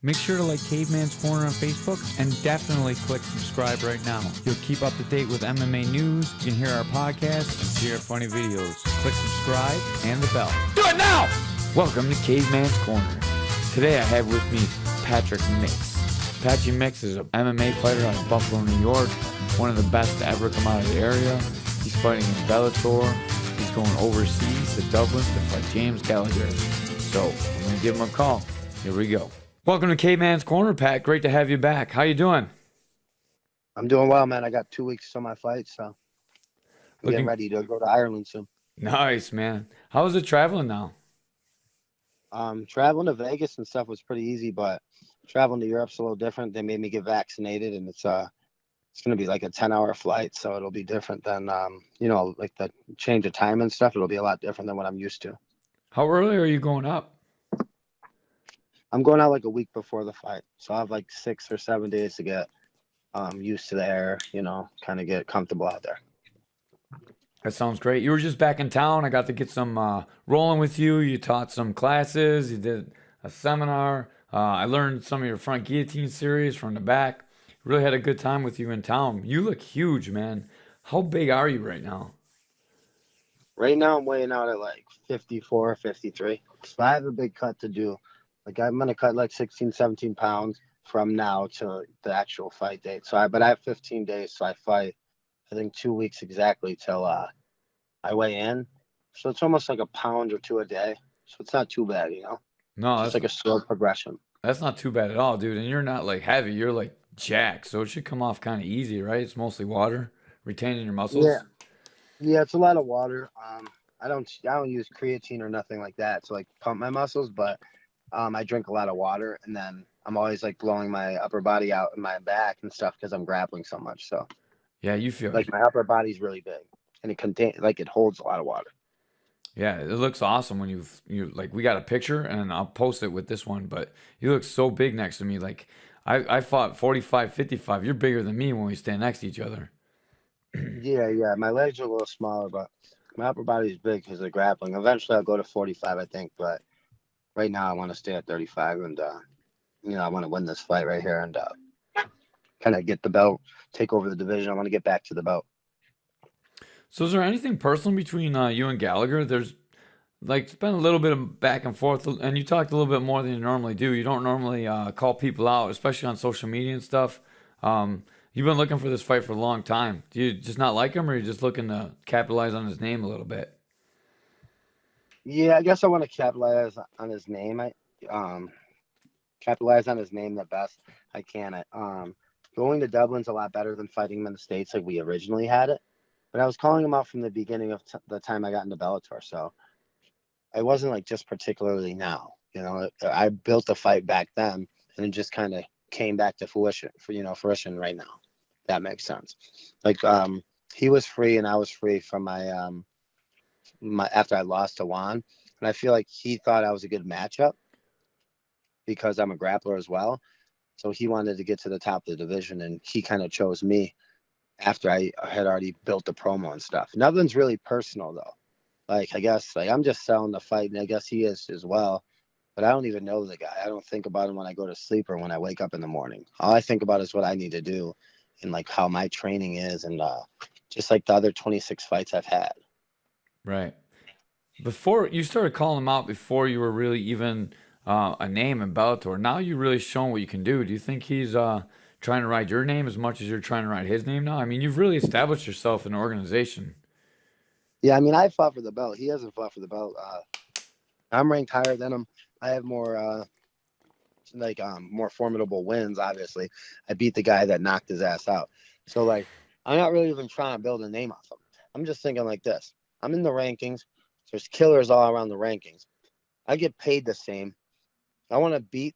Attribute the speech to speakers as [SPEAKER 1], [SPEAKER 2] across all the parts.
[SPEAKER 1] Make sure to like Caveman's Corner on Facebook and definitely click subscribe right now. You'll keep up to date with MMA news, you can hear our podcasts, and see our funny videos. Click subscribe and the bell. Do it now! Welcome to Caveman's Corner. Today I have with me Patrick Mix. Patchy Mix is an MMA fighter out of Buffalo, New York. One of the best to ever come out of the area. He's fighting in Bellator. He's going overseas to Dublin to fight James Gallagher. So I'm going to give him a call. Here we go. Welcome to Caveman's Corner, Pat. Great to have you back. How you doing?
[SPEAKER 2] I'm doing well, man. I got 2 weeks till my fight, so I'm getting ready to go to Ireland soon.
[SPEAKER 1] Nice, man. How is it traveling now?
[SPEAKER 2] Traveling to Vegas and stuff was pretty easy, but traveling to Europe's a little different. They made me get vaccinated, and it's going to be like a 10-hour flight, so it'll be different than like the change of time and stuff. It'll be a lot different than what I'm used to.
[SPEAKER 1] How early are you going up?
[SPEAKER 2] I'm going out like a week before the fight, so I have like 6 or 7 days to get used to the air, kind of get comfortable out there.
[SPEAKER 1] That sounds great. You were just back in town. I got to get some rolling with you. You taught some classes. You did a seminar. I learned some of your front guillotine series from the back. Really had a good time with you in town. You look huge, man. How big are you right now?
[SPEAKER 2] Right now, I'm weighing out at like 54, 53. So I have a big cut to do. Like I'm going to cut like 16, 17 pounds from now to the actual fight date. But I have 15 days. So I fight, I think 2 weeks exactly till I weigh in. So it's almost like a pound or two a day. So it's not too bad,
[SPEAKER 1] No,
[SPEAKER 2] it's like a slow progression.
[SPEAKER 1] That's not too bad at all, dude. And you're not like heavy. You're like jacked. So it should come off kind of easy, right? It's mostly water retaining your muscles.
[SPEAKER 2] Yeah, it's a lot of water. I don't use creatine or nothing like that to like pump my muscles, but I drink a lot of water, and then I'm always like blowing my upper body out in my back and stuff because I'm grappling so much. So
[SPEAKER 1] yeah, you feel
[SPEAKER 2] like my upper body's really big, and it holds a lot of water.
[SPEAKER 1] Yeah, it looks awesome when you like. We got a picture, and I'll post it with this one. But you look so big next to me. Like I fought 45, 55. You're bigger than me when we stand next to each other.
[SPEAKER 2] Yeah. My legs are a little smaller, but my upper body's big because of grappling. Eventually, I'll go to 45, I think, but right now, I want to stay at 35, and I want to win this fight right here and kind of get the belt, take over the division. I want to get back to the belt.
[SPEAKER 1] So, is there anything personal between you and Gallagher? There's like it's been a little bit of back and forth, and you talked a little bit more than you normally do. You don't normally call people out, especially on social media and stuff. You've been looking for this fight for a long time. Do you just not like him, or are you just looking to capitalize on his name a little bit?
[SPEAKER 2] Yeah, I guess I want to capitalize on his name. Capitalize on his name the best I can. Going to Dublin's a lot better than fighting him in the States like we originally had it. But I was calling him out from the beginning of the time I got into Bellator, so I wasn't like just particularly now. I built the fight back then, and it just kind of came back to fruition right now. That makes sense. Like he was free and I was free from my after I lost to Juan, and I feel like he thought I was a good matchup because I'm a grappler as well. So he wanted to get to the top of the division, and he kind of chose me after I had already built the promo and stuff. Nothing's really personal though. Like I guess like I'm just selling the fight, and I guess he is as well. But I don't even know the guy. I don't think about him when I go to sleep or when I wake up in the morning. All I think about is what I need to do and like how my training is, and just like the other 26 fights I've had.
[SPEAKER 1] Right. Before you started calling him out, before you were really even a name in Bellator, now you're really showing what you can do. Do you think he's trying to ride your name as much as you're trying to ride his name now? I mean, you've really established yourself in an organization.
[SPEAKER 2] Yeah, I mean, I fought for the belt. He hasn't fought for the belt. I'm ranked higher than him. I have more more formidable wins, obviously. I beat the guy that knocked his ass out. So, like, I'm not really even trying to build a name off him. I'm just thinking like this. I'm in the rankings. There's killers all around the rankings. I get paid the same. I want to beat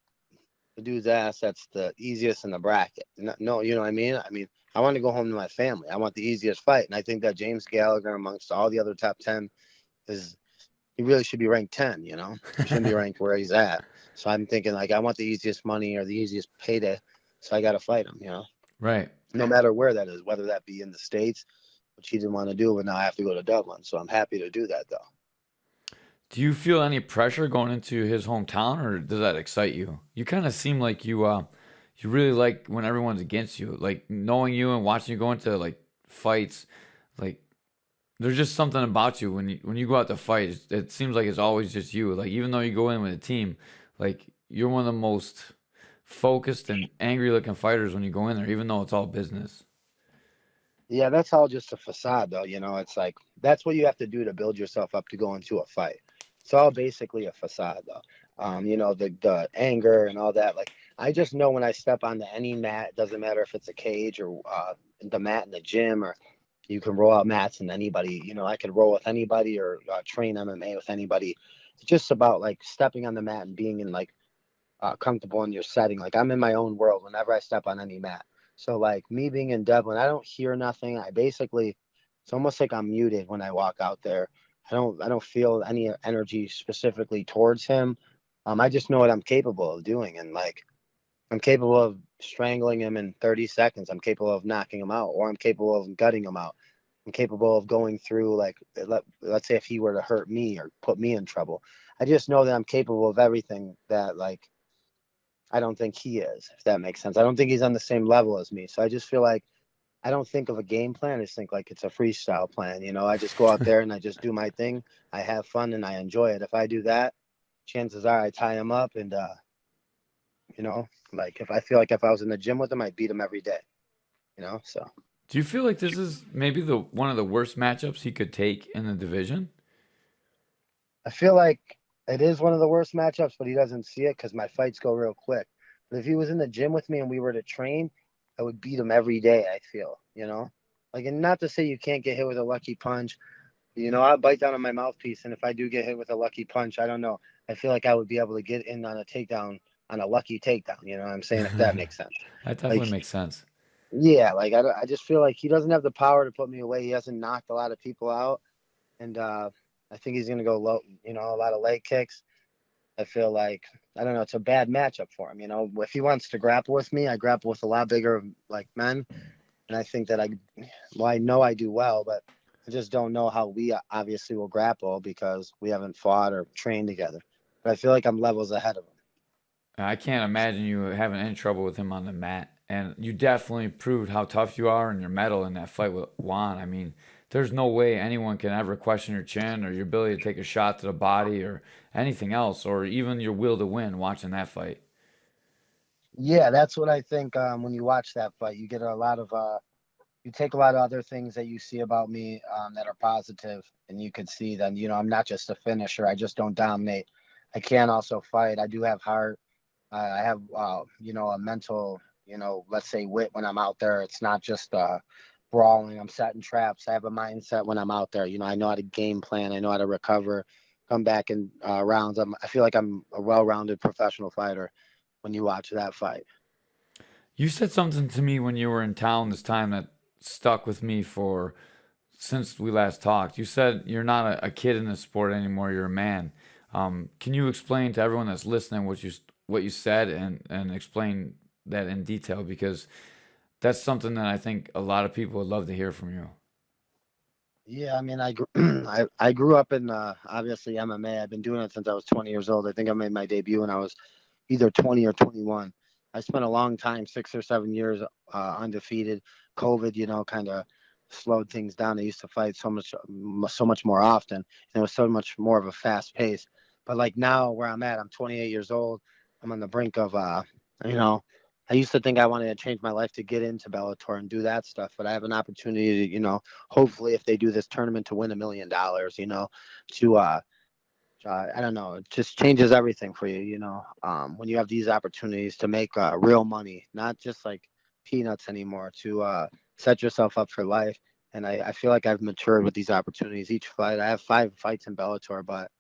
[SPEAKER 2] the dude's ass that's the easiest in the bracket. No, you know what I mean? I mean, I want to go home to my family. I want the easiest fight. And I think that James Gallagher, amongst all the other top 10, he really should be ranked 10, He shouldn't be ranked where he's at. So I'm thinking, like, I want the easiest money or the easiest payday, so I got to fight him,
[SPEAKER 1] Right.
[SPEAKER 2] No matter where that is, whether that be in the States, which he didn't want to do, but now I have to go to Dublin. So I'm happy to do that, though.
[SPEAKER 1] Do you feel any pressure going into his hometown, or does that excite you? You kind of seem like you really like when everyone's against you, like knowing you and watching you go into like fights. Like there's just something about you when you go out to fight. It seems like it's always just you. Like even though you go in with a team, like you're one of the most focused and angry looking fighters when you go in there, even though it's all business.
[SPEAKER 2] Yeah, that's all just a facade, though. It's like that's what you have to do to build yourself up to go into a fight. It's all basically a facade, though. The anger and all that. Like, I just know when I step onto any mat, it doesn't matter if it's a cage or the mat in the gym, or you can roll out mats and anybody. I could roll with anybody or train MMA with anybody. It's just about like stepping on the mat and being in like comfortable in your setting. Like I'm in my own world whenever I step on any mat. So like me being in Dublin, I don't hear nothing. It's almost like I'm muted when I walk out there. I don't feel any energy specifically towards him. I just know what I'm capable of doing, and like I'm capable of strangling him in 30 seconds. I'm capable of knocking him out, or I'm capable of gutting him out. I'm capable of going through like let's say if he were to hurt me or put me in trouble. I just know that I'm capable of everything that like I don't think he is, if that makes sense. I don't think he's on the same level as me. So I just feel like I don't think of a game plan. I just think like it's a freestyle plan. I just go out there and I just do my thing. I have fun and I enjoy it. If I do that, chances are I tie him up and, like if I feel like if I was in the gym with him, I'd beat him every day. So
[SPEAKER 1] Do you feel like this is maybe the one of the worst matchups he could take in the division?
[SPEAKER 2] I feel like it is one of the worst matchups, but he doesn't see it because my fights go real quick. But if he was in the gym with me and we were to train, I would beat him every day, I feel. Like, and not to say you can't get hit with a lucky punch. I bite down on my mouthpiece, and if I do get hit with a lucky punch, I don't know. I feel like I would be able to get in on a takedown, on a lucky takedown. You know what I'm saying? If that makes sense.
[SPEAKER 1] That
[SPEAKER 2] Like,
[SPEAKER 1] definitely makes sense.
[SPEAKER 2] yeah, like I just feel like he doesn't have the power to put me away. He hasn't knocked a lot of people out, and I think he's gonna go low. A lot of leg kicks. I feel like I don't know. It's a bad matchup for him. If he wants to grapple with me, I grapple with a lot bigger like men, and I think that I know I do well, but I just don't know how we obviously will grapple because we haven't fought or trained together. But I feel like I'm levels ahead of him.
[SPEAKER 1] I can't imagine you having any trouble with him on the mat. And you definitely proved how tough you are in your medal in that fight with Juan. I mean, there's no way anyone can ever question your chin or your ability to take a shot to the body or anything else, or even your will to win watching that fight.
[SPEAKER 2] Yeah, that's what I think. When you watch that fight, you get a lot of you take a lot of other things that you see about me that are positive, and you could see that I'm not just a finisher. I just don't dominate. I can also fight. I do have heart. I have a mental let's say wit when I'm out there. It's not just brawling. I'm setting traps. I have a mindset when I'm out there. I know how to game plan. I know how to recover, come back in rounds. I feel like I'm a well-rounded professional fighter when you watch that fight.
[SPEAKER 1] You said something to me when you were in town this time that stuck with me for since we last talked. You said you're not a kid in the sport anymore. You're a man. Can you explain to everyone that's listening what you said and explain that in detail because that's something that I think a lot of people would love to hear from you.
[SPEAKER 2] Yeah, I mean, I grew up in obviously MMA. I've been doing it since I was 20 years old. I think I made my debut when I was either 20 or 21. I spent a long time, 6 or 7 years, undefeated. COVID, kind of slowed things down. I used to fight so much more often, and it was so much more of a fast pace. But like now, where I'm at, I'm 28 years old. I'm on the brink of, you know, I used to think I wanted to change my life to get into Bellator and do that stuff, but I have an opportunity to, hopefully if they do this tournament to win $1 million, to I don't know. It just changes everything for you. When you have these opportunities to make real money, not just like peanuts anymore, to set yourself up for life. And I feel like I've matured with these opportunities. Each fight, I have 5 fights in Bellator, but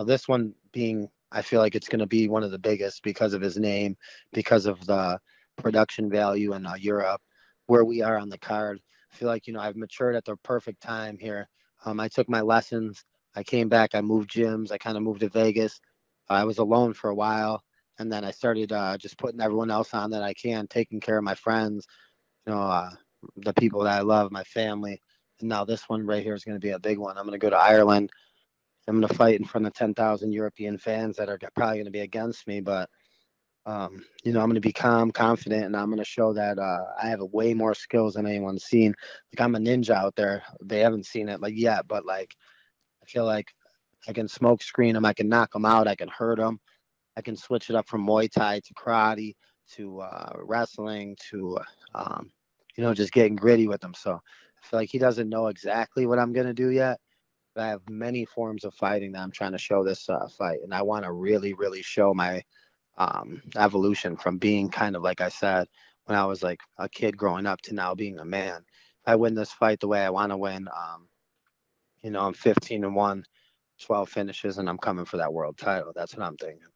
[SPEAKER 2] this one being, I feel like it's going to be one of the biggest because of his name, because of the production value in Europe, where we are on the card. I feel like, I've matured at the perfect time here. I took my lessons. I came back. I moved gyms. I kind of moved to Vegas. I was alone for a while. And then I started just putting everyone else on that I can, taking care of my friends, you know, uh, the people that I love, my family. And now this one right here is going to be a big one. I'm going to go to Ireland I'm going to fight in front of 10,000 European fans that are probably going to be against me. But, I'm going to be calm, confident, and I'm going to show that I have way more skills than anyone's seen. Like, I'm a ninja out there. They haven't seen it yet, but I feel like I can smoke screen them. I can knock them out. I can hurt them. I can switch it up from Muay Thai to karate to wrestling to, just getting gritty with them. So I feel like he doesn't know exactly what I'm going to do yet. But I have many forms of fighting that I'm trying to show this fight. And I want to really, really show my evolution from being kind of, like I said, when I was like a kid growing up to now being a man. If I win this fight the way I want to win, I'm 15-1, 12 finishes, and I'm coming for that world title. That's what I'm thinking.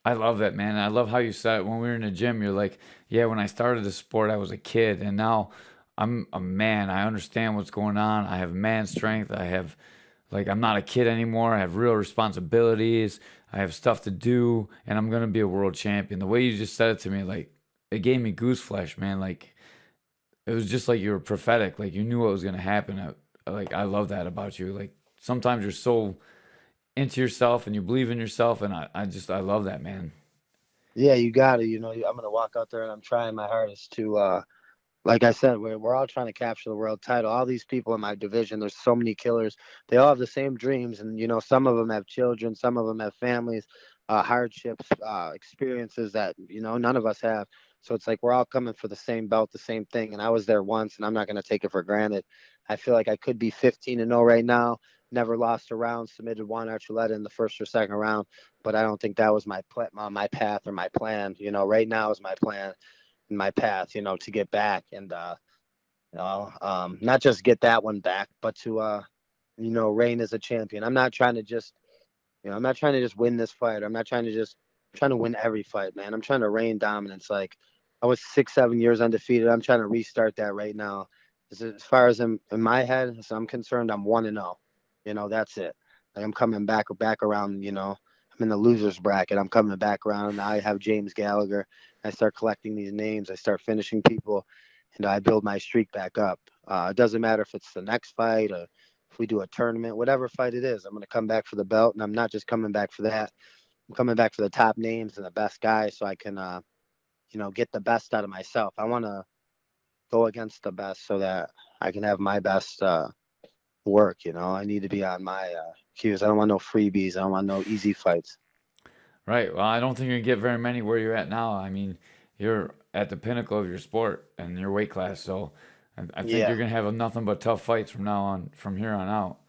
[SPEAKER 1] I love that, man. I love how you said it when we were in the gym. You're like, yeah, when I started the sport, I was a kid, and now I'm a man. I understand what's going on. I have man strength. I'm not a kid anymore. I have real responsibilities. I have stuff to do, and I'm gonna be a world champion. The way you just said it to me, like, it gave me goose flesh, man. Like, it was just like you were prophetic. Like, you knew what was gonna happen. I love that about you. Like, sometimes you're so into yourself and you believe in yourself, and I love that, man.
[SPEAKER 2] Yeah, you got it. I'm going to walk out there and I'm trying my hardest to, like I said, we're all trying to capture the world title. All these people in my division, there's so many killers. They all have the same dreams, and some of them have children, some of them have families, hardships, experiences that none of us have. So it's like we're all coming for the same belt, the same thing. And I was there once, and I'm not going to take it for granted. I feel like I could be 15-0 right now. Never lost a round, submitted Juan Archuleta in the first or second round, but I don't think that was my my path or my plan. Right now is my plan and my path, to get back and not just get that one back, but to reign as a champion. I'm not trying to just win this fight. I'm trying to win every fight, man. I'm trying to reign dominance. Like, I was 6, 7 years undefeated. I'm trying to restart that right now. As far as in my head, as I'm concerned, I'm 1-0. That's it. Like, I'm coming back around. I'm in the losers bracket. I'm coming back around. Now I have James Gallagher. I start collecting these names. I start finishing people, and I build my streak back up. It doesn't matter if it's the next fight or if we do a tournament, whatever fight it is. I'm going to come back for the belt, and I'm not just coming back for that. I'm coming back for the top names and the best guys, so I can, get the best out of myself. I want to go against the best so that I can have my best work. I need to be on my cues. I don't want no freebies. I don't want no easy fights.
[SPEAKER 1] Right. Well, I don't think you're gonna get very many where you're at now. I mean, you're at the pinnacle of your sport and your weight class, so I think
[SPEAKER 2] Yeah.
[SPEAKER 1] you're gonna have nothing but tough fights from here on out.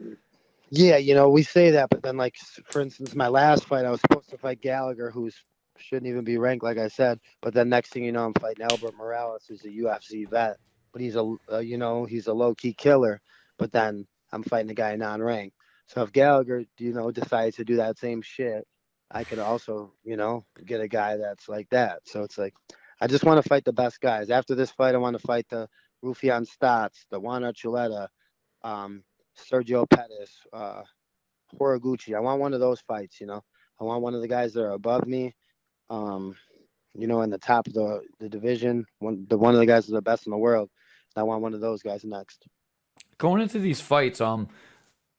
[SPEAKER 2] Yeah, we say that, but then, like, for instance, my last fight, I was supposed to fight Gallagher, who's shouldn't even be ranked, like I said. But then next thing you know, I'm fighting Albert Morales, who's a UFC vet, but he's a low key killer. But then I'm fighting a guy non-ranked. So if Gallagher, decides to do that same shit, I could also, get a guy that's like that. So it's like, I just want to fight the best guys. After this fight, I want to fight the Rufian Stotts, the Juan Archuleta, um, Sergio Pettis, Horiguchi. I want one of those fights. I want one of the guys that are above me. Um, in the top of the division. One of the guys is the best in the world. I want one of those guys next.
[SPEAKER 1] Going into these fights,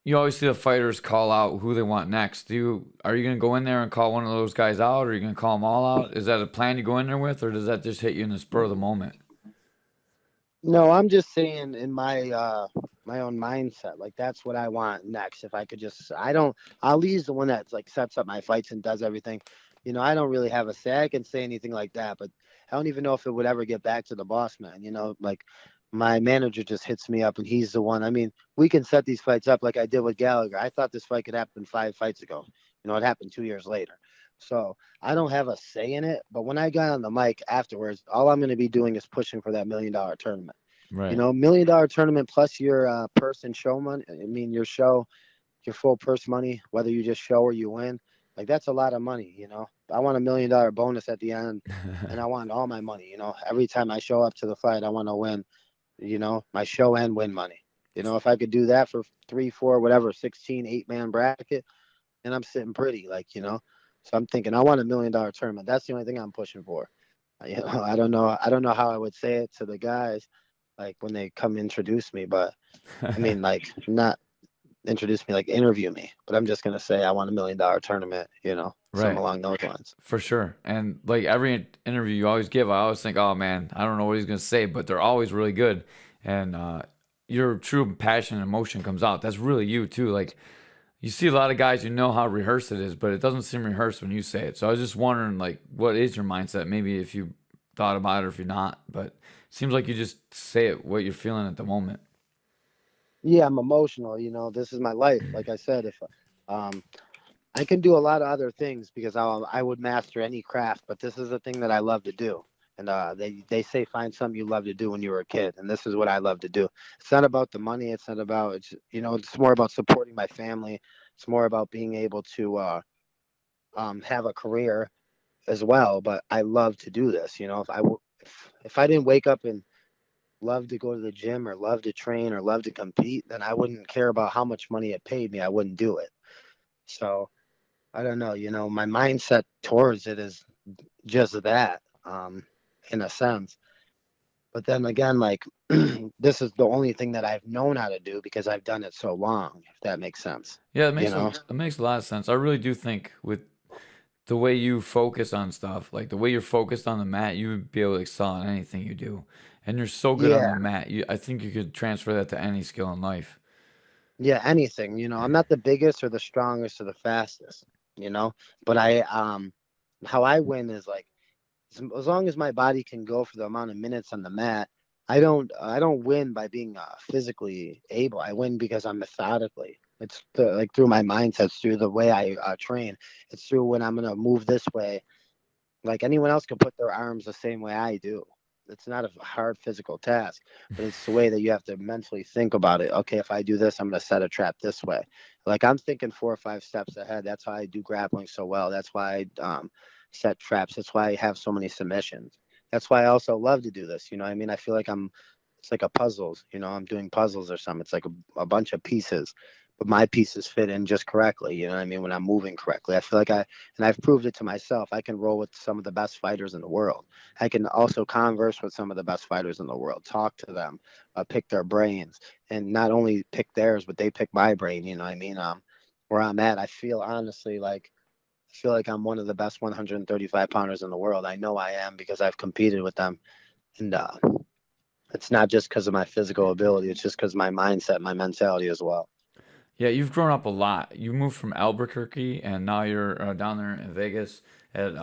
[SPEAKER 1] you always see the fighters call out who they want next. Are you gonna go in there and call one of those guys out, or are you gonna call them all out? Is that a plan you go in there with, or does that just hit you in the spur of the moment?
[SPEAKER 2] No, I'm just saying in my own mindset. Like, that's what I want next. If I could just, I don't. Ali's the one that's like sets up my fights and does everything. I don't really have a say. I can say anything like that, but I don't even know if it would ever get back to the boss man. Like, my manager just hits me up and he's the one. I mean, we can set these fights up like I did with Gallagher. I thought this fight could happen 5 fights ago. It happened 2 years later. So I don't have a say in it. But when I got on the mic afterwards, all I'm going to be doing is pushing for that $1 million tournament.
[SPEAKER 1] Right.
[SPEAKER 2] $1 million tournament plus your purse and show money. I mean, your full purse money, whether you just show or you win. Like, that's a lot of money. I want $1 million bonus at the end, and I want all my money. Every time I show up to the fight, I want to win. My show and win money. If I could do that for 3, 4, whatever, 16, 8-man bracket, then I'm sitting pretty. So I'm thinking I want $1 million tournament. That's the only thing I'm pushing for. I don't know. I don't know how I would say it to the guys, like, when they come introduce me, but I mean, like, not introduce me, like interview me, but I'm just gonna say I want $1 million tournament, something
[SPEAKER 1] Right.
[SPEAKER 2] along those lines.
[SPEAKER 1] For sure. And like every interview you always give, I always think, oh man, I don't know what he's going to say, but they're always really good. And your true passion and emotion comes out. That's really you too. Like you see a lot of guys, you know how rehearsed it is, but it doesn't seem rehearsed when you say it. So I was just wondering, like, what is your mindset? Maybe if you thought about it or if you're not, but it seems like you just say it what you're feeling at the moment.
[SPEAKER 2] Yeah, I'm emotional. This is my life. Like I said, if um, I can do a lot of other things because I would master any craft, but this is the thing that I love to do. And they say find something you love to do when you were a kid, and this is what I love to do. It's not about the money. It's not about it's more about supporting my family. It's more about being able to have a career as well. But I love to do this. If I didn't wake up and love to go to the gym or love to train or love to compete, then I wouldn't care about how much money it paid me. I wouldn't do it. So I don't know, my mindset towards it is just that, in a sense. But then again, like this is the only thing that I've known how to do because I've done it so long, if that makes sense.
[SPEAKER 1] Yeah,
[SPEAKER 2] You know?
[SPEAKER 1] it makes a lot of sense. I really do think with the way you focus on stuff, like the way you're focused on the mat, you would be able to excel in anything you do. And you're so good on the
[SPEAKER 2] Yeah.
[SPEAKER 1] mat. I think you could transfer that to any skill in life.
[SPEAKER 2] Yeah, anything, I'm not the biggest or the strongest or the fastest, but how I win is like as long as my body can go for the amount of minutes on the mat, I don't win by being physically able. I win because I'm methodically. It's like through my mindset, it's through the way I train. It's through when I'm gonna move this way. Like anyone else can put their arms the same way I do. It's not a hard physical task, but it's the way that you have to mentally think about it. Okay, if I do this, I'm going to set a trap this way. Like I'm thinking 4 or 5 steps ahead. That's why I do grappling so well. That's why I set traps. That's why I have so many submissions. That's why I also love to do this. I mean, I feel like it's like a puzzles. I'm doing puzzles or something. It's like a bunch of pieces, but my pieces fit in just correctly. You know what I mean? When I'm moving correctly, I feel like and I've proved it to myself. I can roll with some of the best fighters in the world. I can also converse with some of the best fighters in the world, talk to them, pick their brains, and not only pick theirs, but they pick my brain. You know what I mean? Where I'm at, I feel honestly like I'm one of the best 135 pounders in the world. I know I am because I've competed with them, and it's not just because of my physical ability. It's just because of my mindset, my mentality as well.
[SPEAKER 1] Yeah, you've grown up a lot. You moved from Albuquerque and now you're down there in Vegas at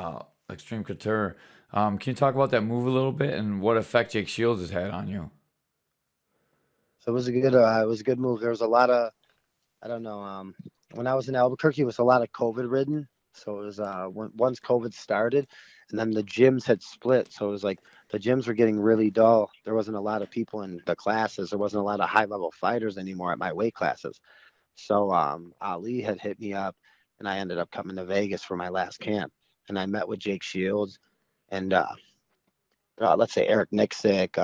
[SPEAKER 1] Extreme Couture. Can you talk about that move a little bit and what effect Jake Shields has had on you?
[SPEAKER 2] So it was a good move. There was a lot of I don't know. When I was in Albuquerque, it was a lot of COVID ridden. So it was once COVID started, and then the gyms had split. So it was like the gyms were getting really dull. There wasn't a lot of people in the classes. There wasn't a lot of high level fighters anymore at my weight classes. So Ali had hit me up, and I ended up coming to Vegas for my last camp. And I met with Jake Shields and let's say Eric Nixick,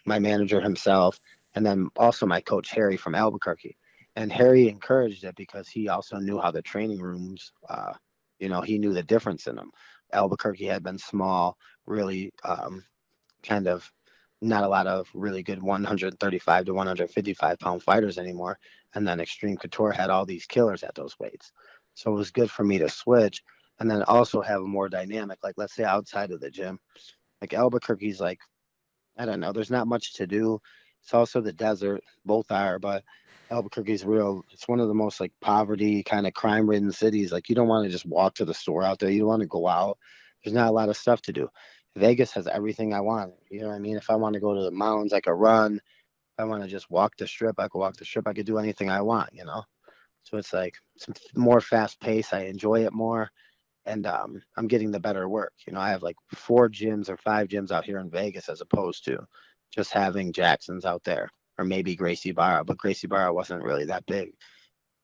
[SPEAKER 2] my manager himself, and then also my coach Harry from Albuquerque. And Harry encouraged it because he also knew how the training rooms, he knew the difference in them. Albuquerque had been small, really kind of not a lot of really good 135 to 155 pound fighters anymore. And then Extreme Couture had all these killers at those weights. So it was good for me to switch and then also have a more dynamic, like let's say outside of the gym. Like Albuquerque's like, I don't know, there's not much to do. It's also the desert, both are, but Albuquerque's real. It's one of the most like poverty kind of crime ridden cities. Like you don't want to just walk to the store out there. You don't want to go out. There's not a lot of stuff to do. Vegas has everything I want. You know what I mean? If I want to go to the mountains, I could run. If I want to just walk the strip, I could walk the strip. I could do anything I want. So it's like it's more fast paced. I enjoy it more and I'm getting the better work. I have like 4 gyms or 5 gyms out here in Vegas as opposed to just having Jackson's out there or maybe Gracie Barra, but Gracie Barra wasn't really that big.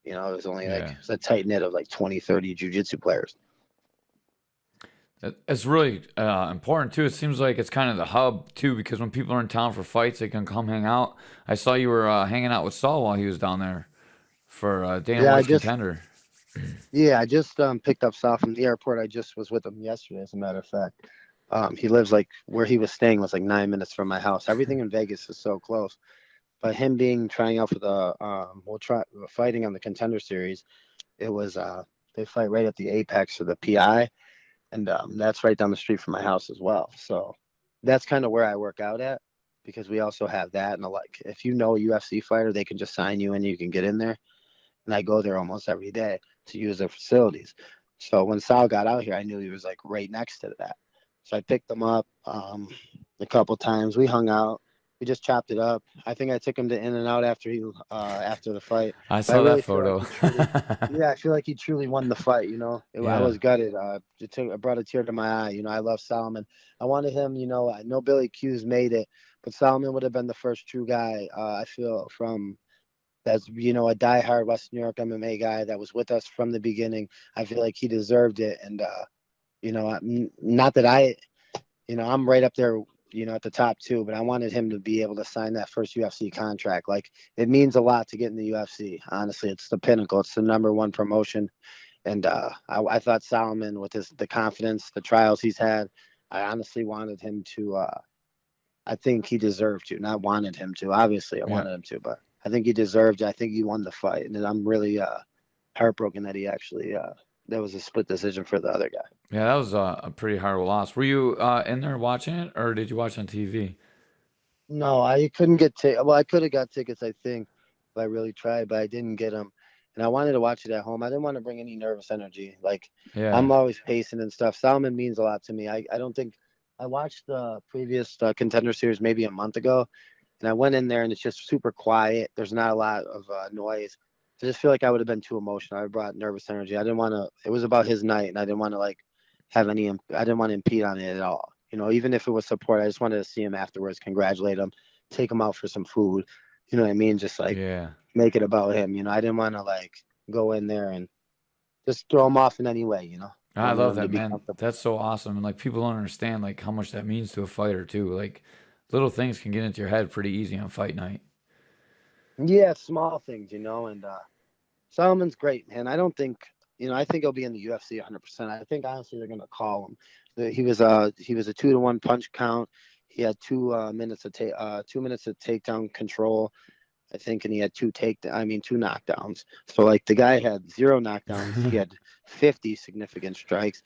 [SPEAKER 2] It was only like
[SPEAKER 1] Yeah.
[SPEAKER 2] it's a tight knit of like 20, 30 jujitsu players.
[SPEAKER 1] It's really important too. It seems like it's kind of the hub too, because when people are in town for fights, they can come hang out. I saw you were hanging out with Saul while he was down there for Dana
[SPEAKER 2] Yeah,
[SPEAKER 1] White's contender.
[SPEAKER 2] I just picked up Sal from the airport. I just was with him yesterday, as a matter of fact. He lives like where he was staying was like 9 minutes from my house. Everything in Vegas is so close. But him being trying out for the fighting on the Contender Series, it was they fight right at the Apex or the PI, and that's right down the street from my house as well. So that's kind of where I work out at, because we also have that. And like, if you know a UFC fighter, they can just sign you and you can get in there. And I go there almost every day to use their facilities. So when Sal got out here, I knew he was like right next to that. So I picked him up a couple times. We hung out. We just chopped it up. I think I took him to In-N-Out after the fight.
[SPEAKER 1] I
[SPEAKER 2] But I
[SPEAKER 1] saw that
[SPEAKER 2] really feel like
[SPEAKER 1] photo.
[SPEAKER 2] he truly, yeah, I feel like he truly won the fight. I
[SPEAKER 1] Yeah.
[SPEAKER 2] was gutted. It brought a tear to my eye. I love Solomon. I wanted him. I know Billy Q's made it, but Solomon would have been the first true guy. I feel from that's a diehard West New York MMA guy that was with us from the beginning. I feel like he deserved it, and not that I'm right up there, at the top too, but I wanted him to be able to sign that first UFC contract. Like, it means a lot to get in the UFC. Honestly, it's the pinnacle. It's the number one promotion, and I thought Solomon, with the confidence, the trials he's had, I honestly wanted him to. I think he deserved to. Not wanted him to. Obviously, I
[SPEAKER 1] Yeah.
[SPEAKER 2] wanted him to, but I think he deserved it. I think he won the fight, and I'm really heartbroken that he actually there was a split decision for the other guy.
[SPEAKER 1] Yeah, that was a pretty hard loss. Were you in there watching it, or did you watch on TV?
[SPEAKER 2] No, I couldn't get Well, I could have got tickets, I think, if I really tried, but I didn't get them. And I wanted to watch it at home. I didn't want to bring any nervous energy. Like,
[SPEAKER 1] Yeah.
[SPEAKER 2] I'm always pacing and stuff. Solomon means a lot to me. I don't think I watched the previous Contender Series maybe a month ago, and I went in there and it's just super quiet. There's not a lot of noise. I just feel like I would have been too emotional. I brought nervous energy. I didn't want to. It was about his night, and I didn't want to have any. I didn't want to impede on it at all. Even if it was support, I just wanted to see him afterwards, congratulate him, take him out for some food. You know what I mean? Just
[SPEAKER 1] Yeah.
[SPEAKER 2] make it about him. I didn't want to go in there and just throw him off in any way. I
[SPEAKER 1] I
[SPEAKER 2] wanted
[SPEAKER 1] love
[SPEAKER 2] him to
[SPEAKER 1] that,
[SPEAKER 2] be
[SPEAKER 1] man.
[SPEAKER 2] comfortable.
[SPEAKER 1] That's so awesome. And people don't understand how much that means to a fighter too. Little things can get into your head pretty easy on fight night.
[SPEAKER 2] Yeah, small things, and Solomon's great, man. I don't think, I think he'll be in the UFC 100%. I think honestly they're gonna call him. He was a 2-1 punch count. He had 2 minutes of 2 minutes of takedown control, I think, and he had two knockdowns. So the guy had 0 knockdowns. He had 50 significant strikes.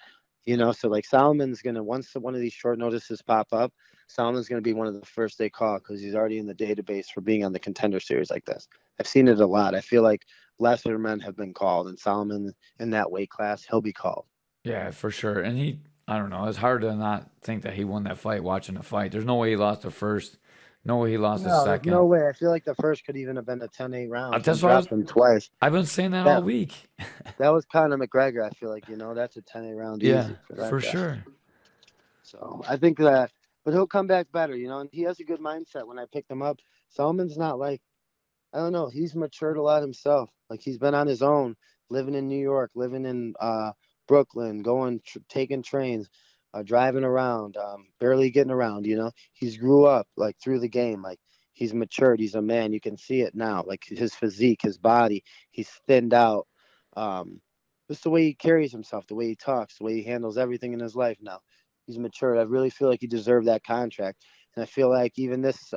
[SPEAKER 2] So Solomon's gonna, once one of these short notices pop up, Solomon's gonna be one of the first they call, because he's already in the database for being on the Contender Series like this. I've seen it a lot. I feel like lesser men have been called, and Solomon in that weight class, he'll be called.
[SPEAKER 1] Yeah, for sure. And I don't know. It's hard to not think that he won that fight watching the fight. There's no way he lost the first. No way he lost the
[SPEAKER 2] No, there's no
[SPEAKER 1] second.
[SPEAKER 2] way. I feel like the first could even have been a 10-8 round. He
[SPEAKER 1] That's what
[SPEAKER 2] dropped him twice.
[SPEAKER 1] I've been saying that all
[SPEAKER 2] That
[SPEAKER 1] week.
[SPEAKER 2] that was Conor McGregor. I feel like, that's a 10-8 round
[SPEAKER 1] Yeah,
[SPEAKER 2] easy for that
[SPEAKER 1] for
[SPEAKER 2] guy.
[SPEAKER 1] sure.
[SPEAKER 2] So I think that, but he'll come back better, and he has a good mindset. When I picked him up, Solomon's not I don't know. He's matured a lot himself. He's been on his own, living in New York, living in Brooklyn, taking trains, driving around, barely getting around. He's grew up through the game. He's matured. He's a man. You can see it now. His physique, his body, he's thinned out. Just the way he carries himself, the way he talks, the way he handles everything in his life now. He's matured. I really feel like he deserved that contract, and I feel like even this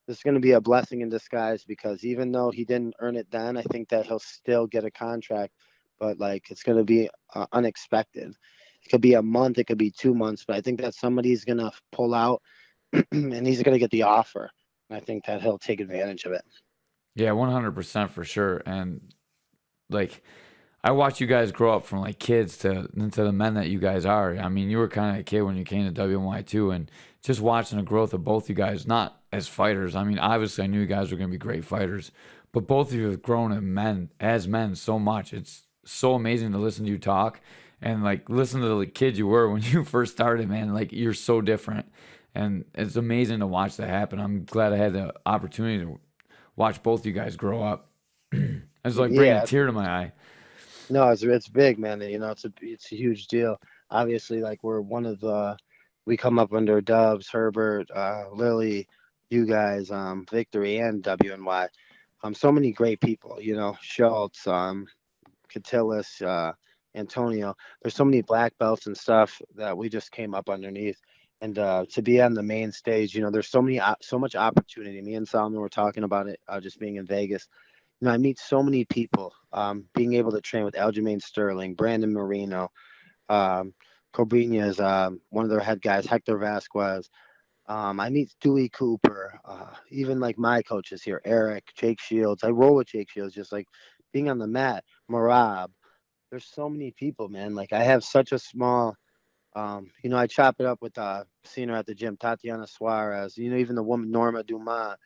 [SPEAKER 2] is going to be a blessing in disguise, because even though he didn't earn it then, I think that he'll still get a contract, but it's going to be unexpected. It could be a month, it could be 2 months, but I think that somebody's going to pull out and he's going to get the offer. And I think that he'll take advantage of it.
[SPEAKER 1] Yeah, 100% for sure. And like I watched you guys grow up from kids to into the men that you guys are. I mean, you were kind of a kid when you came to WNY too, and just watching the growth of both you guys, not as fighters. I mean, obviously I knew you guys were going to be great fighters, but both of you have grown as men so much. It's so amazing to listen to you talk and listen to the kid you were when you first started, man. You're so different, and it's amazing to watch that happen. I'm glad I had the opportunity to watch both you guys grow up. It's bringing
[SPEAKER 2] Yeah,
[SPEAKER 1] a tear to my eye.
[SPEAKER 2] no, it's big, man. It's a huge deal. Obviously, we're one of the, we come up under Dubs, Herbert, Lily, you guys, Victory, and WNY. So many great people, Schultz, Catillus, Antonio. There's so many black belts and stuff that we just came up underneath. And to be on the main stage, there's so much opportunity. Me and Solomon were talking about it, just being in Vegas. I meet so many people. Being able to train with Aljamain Sterling, Brandon Marino, um, Corbina is one of their head guys, Hector Vasquez. I meet Dewey Cooper, even like my coaches here, Eric, Jake Shields. I roll with Jake Shields, just like being on the mat, Marab. There's so many people, man. Like I have such a small, I chop it up with seeing her at the gym, Tatiana Suarez, even the woman Norma Dumas.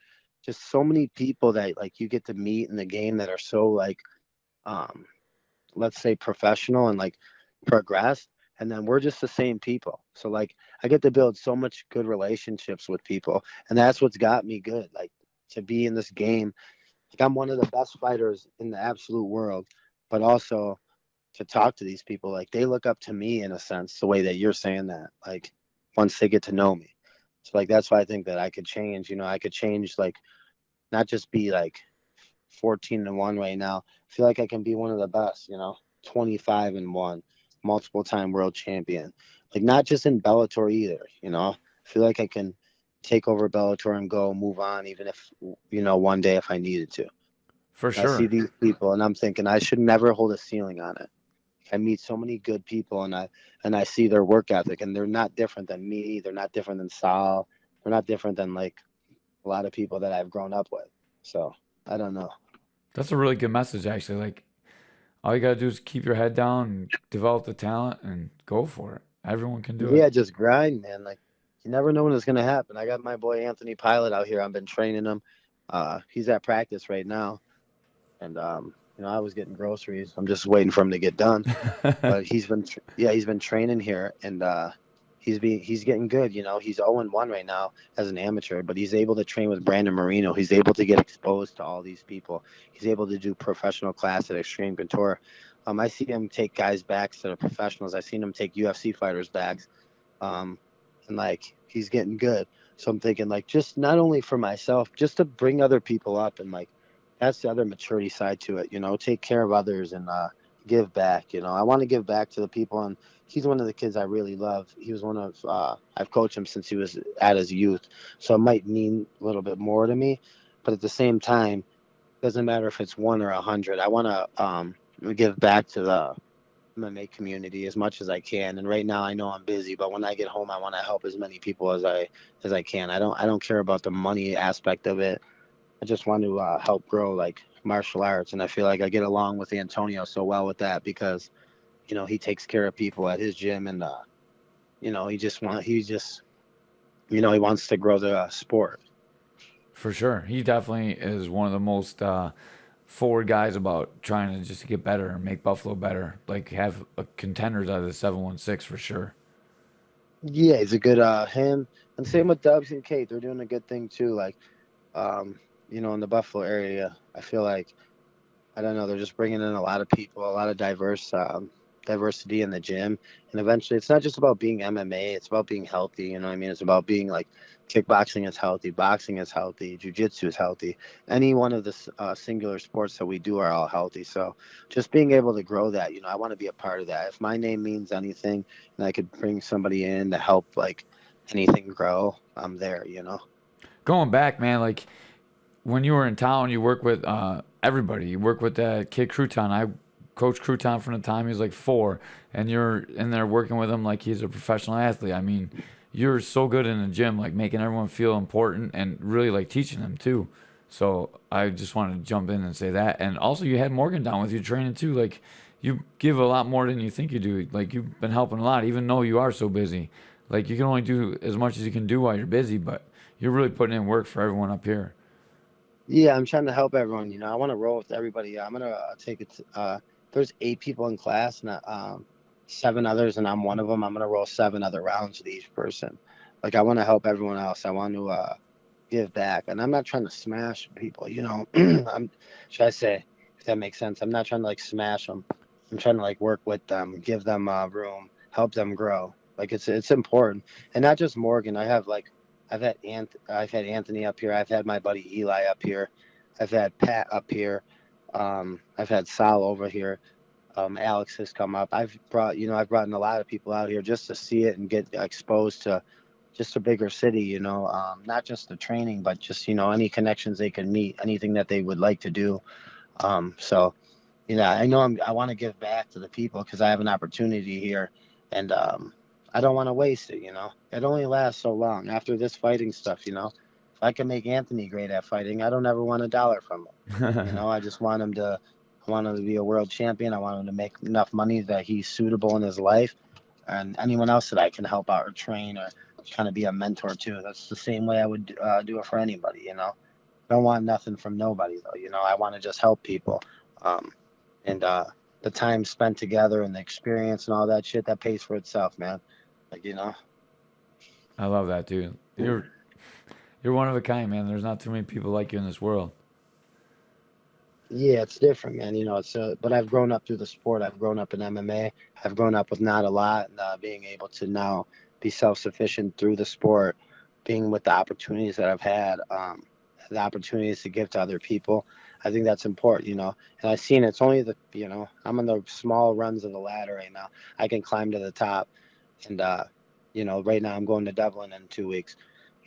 [SPEAKER 2] Just so many people that like you get to meet in the game that are so like, um, let's say professional and like progressed. And then we're just the same people. So like I get to build so much good relationships with people. And that's what's got me good. Like to be in this game. Like I'm one of the best fighters in the absolute world, but also to talk to these people, like they look up to me in a sense, the way that you're saying that, like once they get to know me. So like that's why I think that I could change, I could change, like not just be like 14-1 right now. I feel like I can be one of the best, 25-1, multiple time world champion. Like not just in Bellator either, I feel like I can take over Bellator and go move on, even if, one day if I needed to.
[SPEAKER 1] For
[SPEAKER 2] I see
[SPEAKER 1] sure.
[SPEAKER 2] these people and I'm thinking I should never hold a ceiling on it. I meet so many good people and I see their work ethic, and they're not different than me. They're not different than Sal. They're not different than like a lot of people that I've grown up with. So I don't know.
[SPEAKER 1] That's a really good message, actually. Like, all you gotta do is keep your head down and develop the talent and go for it. Everyone can do it.
[SPEAKER 2] Yeah, just grind, man. Like you never know when it's gonna happen. I got my boy Anthony Pilot out here. I've been training him. He's at practice right now, and I was getting groceries. I'm just waiting for him to get done. But he's been training here, and he's getting good. He's 0-1 right now as an amateur, but he's able to train with Brandon Marino. He's able to get exposed to all these people. He's able to do professional class at Extreme Couture. I see him take guys back to the professionals. I've seen him take UFC fighters back, um, and like he's getting good. So I'm thinking like just not only for myself, just to bring other people up, and like that's the other maturity side to it. Take care of others and give back. I want to give back to the people, and he's one of the kids I really love. He was one of I've coached him since he was at his youth, so it might mean a little bit more to me, but at the same time, doesn't matter if it's 1 or 100. I want to give back to the MMA community as much as I can. And right now, I know I'm busy, but when I get home, I want to help as many people as I can. I don't care about the money aspect of it. I just want to help grow like martial arts, and I feel like I get along with Antonio so well with that because he takes care of people at his gym, and he wants to grow the sport.
[SPEAKER 1] For sure. He definitely is one of the most forward guys about trying to just get better and make Buffalo better. Like, have contenders out of the 716 for sure.
[SPEAKER 2] Yeah, he's a good him, and same with Dubs and Kate. They're doing a good thing too. Like, in the Buffalo area, I feel like I don't know. They're just bringing in a lot of people, a lot of diversity in the gym, and eventually, it's not just about being MMA. It's about being healthy. You know what I mean? It's about being like kickboxing is healthy, boxing is healthy, jujitsu is healthy. Any one of the singular sports that we do are all healthy. So, just being able to grow that, I want to be a part of that. If my name means anything, and I could bring somebody in to help like anything grow, I'm there.
[SPEAKER 1] Going back, man, like when you were in town, you work with everybody. You work with that kid Crouton. I coached Crouton from the time he was like 4, and you're in there working with him like he's a professional athlete. I mean, you're so good in the gym, like making everyone feel important and really like teaching them too. So I just wanted to jump in and say that. And also, you had Morgan down with you training too. Like, you give a lot more than you think you do. Like, you've been helping a lot, even though you are so busy. Like, you can only do as much as you can do while you're busy, but you're really putting in work for everyone up here.
[SPEAKER 2] Yeah, I'm trying to help everyone. I want to roll with everybody. I'm gonna take it. There's 8 people in class, and 7 others, and I'm one of them. I'm gonna roll 7 other rounds with each person. Like I want to help everyone else. I want to give back, and I'm not trying to smash people. Should I say, if that makes sense? I'm not trying to like smash them. I'm trying to like work with them, give them room, help them grow. Like it's important, and not just Morgan. I've had Anthony up here. I've had my buddy Eli up here. I've had Pat up here. I've had Sal over here. Alex has come up. I've brought in a lot of people out here just to see it and get exposed to just a bigger city, not just the training, but just, any connections they could meet, anything that they would like to do. So, I know I want to give back to the people because I have an opportunity here, and I don't want to waste it. It only lasts so long. After this fighting stuff, if I can make Anthony great at fighting, I don't ever want a dollar from him. I just want him to, I want him to be a world champion. I want him to make enough money that he's suitable in his life, and anyone else that I can help out or train or kind of be a mentor to. That's the same way I would do it for anybody. Don't want nothing from nobody though. I want to just help people. And the time spent together and the experience and all that shit that pays for itself, man. Like
[SPEAKER 1] I love that, dude. You're one of a kind, man. There's not too many people like you in this world.
[SPEAKER 2] yeah, it's different, man. It's but I've grown up through the sport. I've grown up in MMA. I've grown up with not a lot, and being able to now be self-sufficient through the sport, being with the opportunities that I've had, the opportunities to give to other people. I think that's important, And I've seen it's only I'm on the small runs of the ladder right now. I can climb to the top, and right now I'm going to Dublin in 2 weeks.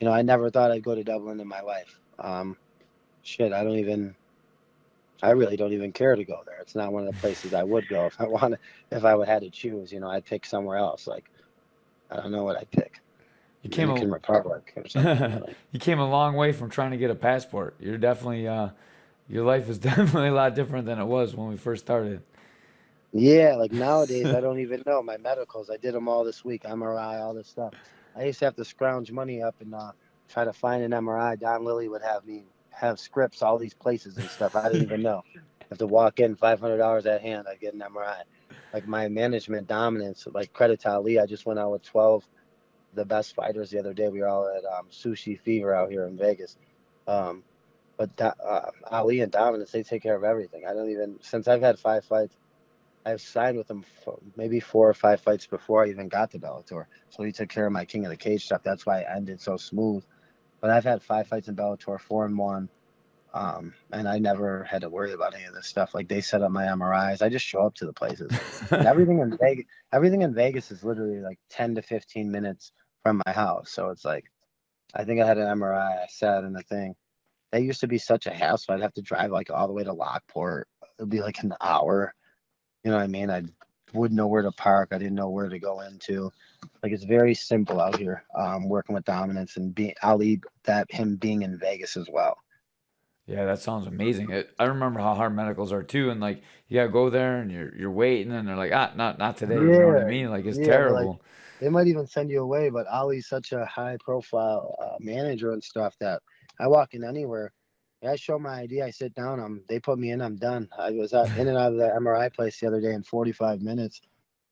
[SPEAKER 2] I never thought I'd go to Dublin in my life. Shit, I really don't even care to go there. It's not one of the places I would go if I would had to choose. I'd pick somewhere else. Like I don't know what I'd pick.
[SPEAKER 1] You came
[SPEAKER 2] Dominican Republic or something. Like,
[SPEAKER 1] you came a long way from trying to get a passport. You're definitely your life is definitely a lot different than it was when we first started.
[SPEAKER 2] yeah, like nowadays I don't even know my medicals. I did them all this week, MRI, all this stuff. I used to have to scrounge money up and try to find an MRI. Don Lilly would have me have scripts all these places and stuff. I didn't even know. Have to walk in $500 at hand. I get an MRI. Like my management dominance, like credit to Ali. I just went out with 12 the best fighters the other day. We were all at Sushi Fever out here in Vegas. Um, but Ali and Dominance, they take care of everything. I don't even, since I've had 5 fights, I've signed with him for maybe 4 or 5 fights before I even got to Bellator. So he took care of my King of the Cage stuff. That's why it ended so smooth. But I've had 5 fights in Bellator, 4-1. And I never had to worry about any of this stuff. Like they set up my MRIs. I just show up to the places. And everything in Vegas is literally like 10 to 15 minutes from my house. So it's like, I think I had an MRI. I sat in the thing. That used to be such a hassle. I'd have to drive like all the way to Lockport. It'd be like an hour. You know what I mean? I wouldn't know where to park. I didn't know where to go into. Like it's very simple out here. Working with Dominance and him being in Vegas as well.
[SPEAKER 1] Yeah, that sounds amazing. I remember how hard medicals are too, and like you gotta go there and you're waiting, and they're like, not today. You know what I
[SPEAKER 2] Yeah,
[SPEAKER 1] mean? Like it's
[SPEAKER 2] yeah, but like
[SPEAKER 1] terrible.
[SPEAKER 2] they might even send you away. But Ali's such a high profile manager and stuff that I walk in anywhere. I show my ID, I sit down, they put me in, I'm done. I was in and out of the MRI place the other day in 45 minutes. It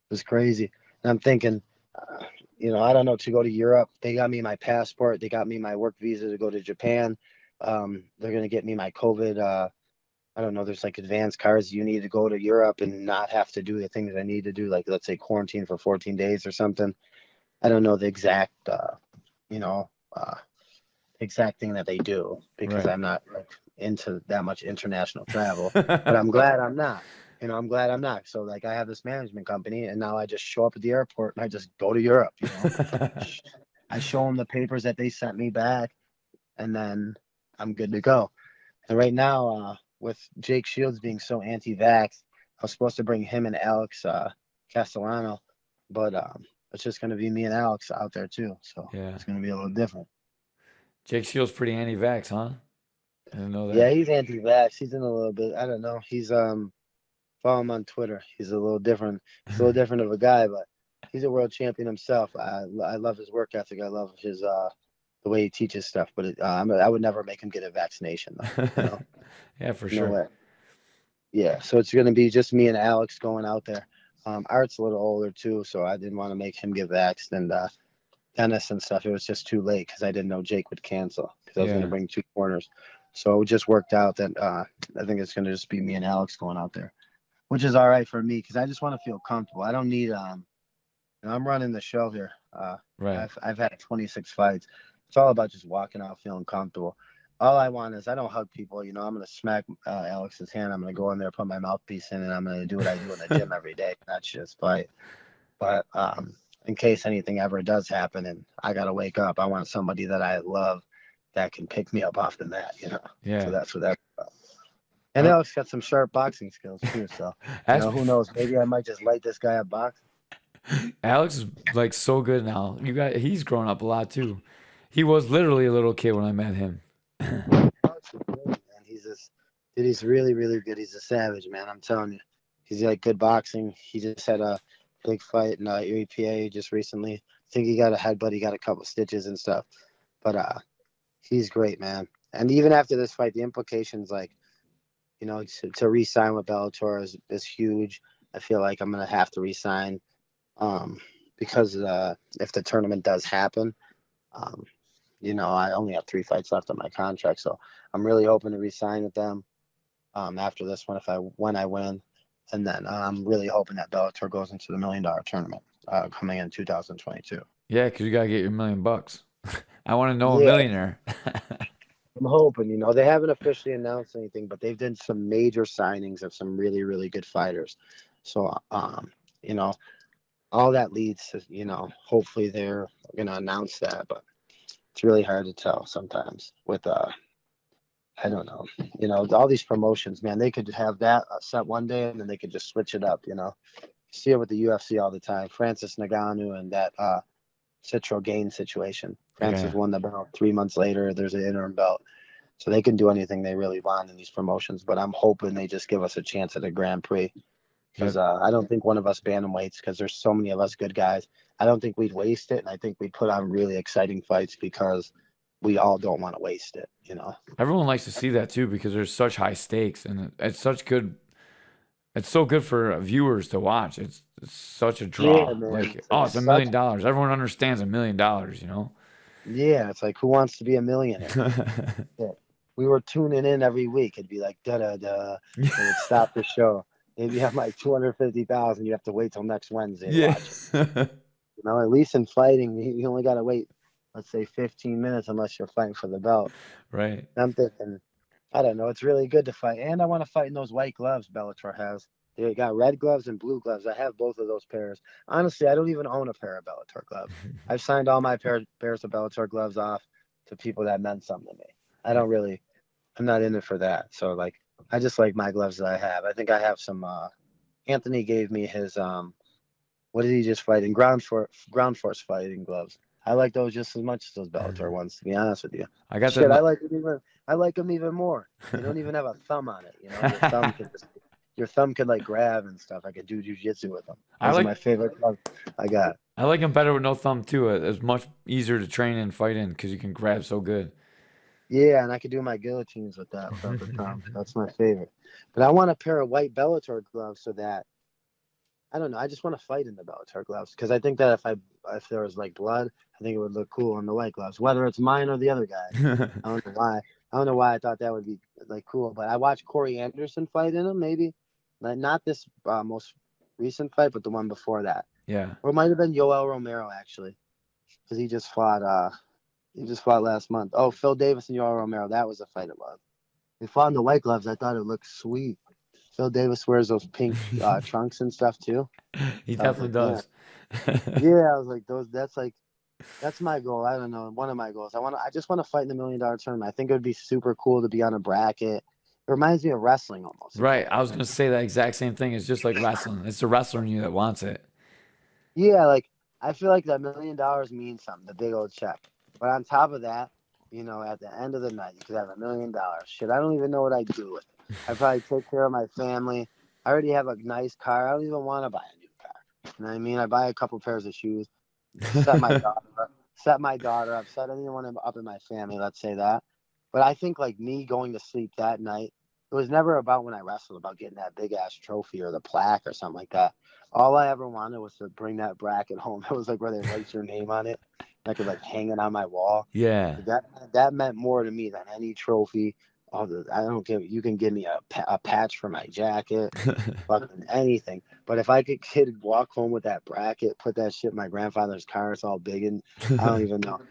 [SPEAKER 2] was crazy. And I'm thinking, I don't know, to go to Europe. They got me my passport. They got me my work visa to go to Japan. They're gonna get me my COVID. I don't know. There's like advanced cards you need to go to Europe and not have to do the things I need to do, like let's say quarantine for 14 days or something. I don't know the you know, uh, exact thing that they do because
[SPEAKER 1] Right.
[SPEAKER 2] I'm not like into that much international travel. But I'm glad I'm not. I'm glad I'm not. So like I have this management company, and now I just show up at the airport and I just go to Europe. I show them the papers that they sent me back, and then I'm good to go. And right now, with Jake Shields being so anti-vax, I was supposed to bring him and Alex Castellano, but it's just going to be me and Alex out there too. So
[SPEAKER 1] Yeah.
[SPEAKER 2] it's going to be a little different.
[SPEAKER 1] Jake Shields pretty anti-vax, huh? I didn't know
[SPEAKER 2] Yeah,
[SPEAKER 1] that.
[SPEAKER 2] he's anti-vax. He's in a little bit. I don't know. He's follow him on Twitter. He's a little different. He's a little different of a guy, but he's a world champion himself. I love his work ethic. I love his the way he teaches stuff. But I would never make him get a vaccination though.
[SPEAKER 1] Yeah, for
[SPEAKER 2] No
[SPEAKER 1] sure.
[SPEAKER 2] way. Yeah, so it's going to be just me and Alex going out there. Art's a little older too, so I didn't want to make him get vaxxed. And Dennis and stuff, it was just too late because I didn't know Jake would cancel because I was going to
[SPEAKER 1] Yeah.
[SPEAKER 2] bring 2 corners. So it just worked out that I think it's going to just be me and Alex going out there, which is all right for me because I just want to feel comfortable. I don't need I'm running the show here.
[SPEAKER 1] Right.
[SPEAKER 2] I've had 26 fights. It's all about just walking out feeling comfortable. All I want is I don't hug people. I'm gonna smack Alex's hand. I'm gonna go in there, put my mouthpiece in, and I'm gonna do what I do in the gym every day. That's just fight. But in case anything ever does happen and I gotta wake up. I want somebody that I love that can pick me up off the mat, you know. So
[SPEAKER 1] Yeah.
[SPEAKER 2] that's what that's about. And
[SPEAKER 1] Uh,
[SPEAKER 2] Alex got some sharp boxing skills too. So
[SPEAKER 1] Ask me,
[SPEAKER 2] who knows? Maybe I might just light this guy up boxing.
[SPEAKER 1] Alex is like so good now. He's grown up a lot too. He was literally a little kid when I met him.
[SPEAKER 2] Alex is great, man. He's just, dude. He's really, really good. He's a savage, man. I'm telling you. He's like good boxing. He just had a big fight in UFC PA just recently. I think he got a headbutt. He got a couple stitches and stuff. But he's great, man. And even after this fight, the implications, like, to re-sign with Bellator is huge. I feel like I'm gonna have to re-sign, because if the tournament does happen, um, I only have 3 fights left on my contract, so I'm really hoping to re-sign with them after this one when I win, and then I'm really hoping that Bellator goes into the $1 million tournament coming in 2022.
[SPEAKER 1] Yeah, because you gotta get your $1,000,000. I want to know a
[SPEAKER 2] Yeah,
[SPEAKER 1] millionaire.
[SPEAKER 2] I'm hoping. They haven't officially announced anything, but they've done some major signings of some really, really good fighters. So, you know, all that leads to, hopefully they're going to announce that, but it's really hard to tell sometimes with, I don't know, all these promotions, man, they could have that set one day and then they could just switch it up, You see it with the UFC all the time. Francis Ngannou and that Citro Gain situation. Francis
[SPEAKER 1] Yeah.
[SPEAKER 2] won the belt 3 months later. There's an interim belt. So they can do anything they really want in these promotions, but I'm hoping they just give us a chance at a Grand Prix because
[SPEAKER 1] Yep.
[SPEAKER 2] I don't think one of us bantamweights, because there's so many of us good guys. I don't think we'd waste it, and I think we'd put on really exciting fights because we all don't want to waste it.
[SPEAKER 1] Everyone likes to see that too because there's such high stakes and it's such good. It's so good for viewers to watch. It's such a
[SPEAKER 2] Yeah,
[SPEAKER 1] draw.
[SPEAKER 2] man.
[SPEAKER 1] Like,
[SPEAKER 2] It's
[SPEAKER 1] oh,
[SPEAKER 2] like
[SPEAKER 1] it's
[SPEAKER 2] such.
[SPEAKER 1] $1,000,000. Everyone understands $1,000,000.
[SPEAKER 2] Yeah, it's like who wants to be a millionaire? Yeah. We were tuning in every week. It'd be like da da da. They would stop the show. Maybe you have like 250,000. You have to wait till next Wednesday to
[SPEAKER 1] Yeah.
[SPEAKER 2] watch it. At least in fighting, you only got to wait, let's say 15 minutes unless you're fighting for the belt.
[SPEAKER 1] Right.
[SPEAKER 2] And I'm thinking, I don't know, it's really good to fight. And I want to fight in those white gloves Bellator has. They got red gloves and blue gloves. I have both of those pairs. Honestly, I don't even own a pair of Bellator gloves. I've signed all my pairs of Bellator gloves off to people that meant something to me. I'm not in it for that. So, like, I just like my gloves that I have. I think I have some, Anthony gave me his, what did he just fight in ground force fighting gloves. I like those just as much as those Bellator ones, to be honest with you.
[SPEAKER 1] I got
[SPEAKER 2] Shit,
[SPEAKER 1] that.
[SPEAKER 2] I like them even more. They don't even have a thumb on it. Your thumb could like grab and stuff. I could do jujitsu with them.
[SPEAKER 1] I
[SPEAKER 2] Those are
[SPEAKER 1] like
[SPEAKER 2] my favorite gloves I got.
[SPEAKER 1] I like them better with no thumb too. It's much easier to train and fight in because you can grab so good.
[SPEAKER 2] Yeah, and I could do my guillotines with that without the thumb. That's my favorite. But I want a pair of white Bellator gloves so that I don't know. I just want to fight in the Bellator gloves because I think that if there was like blood, I think it would look cool on the white gloves, whether it's mine or the other guys. I don't know why. I don't know why I thought that would be like cool, but I watched Corey Anderson fight in them, maybe like not this most recent fight, but the one before that,
[SPEAKER 1] Yeah.
[SPEAKER 2] or it might have been Yoel Romero actually, because he just fought last month. Oh, Phil Davis and Yoel Romero, that was a fight I loved. They fought in the white gloves. I thought it looked sweet. Phil Davis wears those pink trunks and stuff too.
[SPEAKER 1] He
[SPEAKER 2] I was
[SPEAKER 1] definitely
[SPEAKER 2] like,
[SPEAKER 1] does.
[SPEAKER 2] yeah, I was like, that's my goal. I don't know. One of my goals. I just want to fight in the $1 million tournament. I think it would be super cool to be on a bracket. It reminds me of wrestling almost.
[SPEAKER 1] Right. I was gonna say that exact same thing. It's just like wrestling. It's the wrestler in you that wants it.
[SPEAKER 2] Yeah, like I feel like that $1 million means something, the big old check. But on top of that, at the end of the night, you could have $1 million. Shit, I don't even know what I'd do with it. I'd probably take care of my family. I already have a nice car. I don't even want to buy a new car. You know what I mean? I buy a couple pairs of shoes, set my daughter up, set anyone up in my family, let's say that. But I think like me going to sleep that night, it was never about when I wrestled, about getting that big ass trophy or the plaque or something like that. All I ever wanted was to bring that bracket home. It was like where they write your name on it. I could like hang it on my wall.
[SPEAKER 1] Yeah.
[SPEAKER 2] That meant more to me than any trophy. I don't give. You can give me a patch for my jacket, fucking anything. But if I could walk home with that bracket, put that shit in my grandfather's car, it's all big, and I don't even know.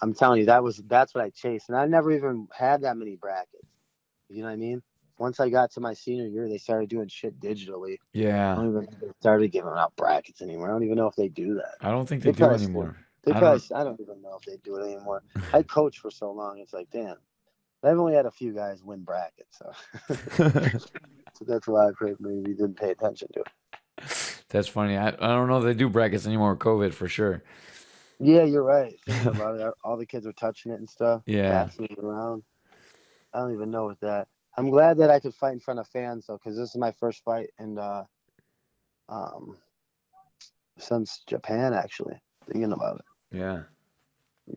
[SPEAKER 2] I'm telling you, that's what I chased, and I never even had that many brackets. You know what I mean? once I got to my senior year, they started doing shit digitally. I
[SPEAKER 1] Yeah.
[SPEAKER 2] don't even think they started giving out brackets anymore. I don't even know if they do that.
[SPEAKER 1] I don't think they
[SPEAKER 2] They
[SPEAKER 1] do
[SPEAKER 2] probably still.
[SPEAKER 1] anymore.
[SPEAKER 2] They
[SPEAKER 1] I
[SPEAKER 2] probably.
[SPEAKER 1] don't.
[SPEAKER 2] I don't even know if they do it anymore. I coached for so long. It's like, damn. I've only had a few guys win brackets, so so that's why I maybe didn't pay attention to it.
[SPEAKER 1] That's funny. I don't know if they do brackets anymore with COVID for sure.
[SPEAKER 2] Yeah, you're right. Thinking about it, all the kids are touching it and stuff,
[SPEAKER 1] Yeah.
[SPEAKER 2] passing it around. I don't even know what that. I'm glad that I could fight in front of fans though, because this is my first fight in um since Japan actually. Thinking about it,
[SPEAKER 1] Yeah.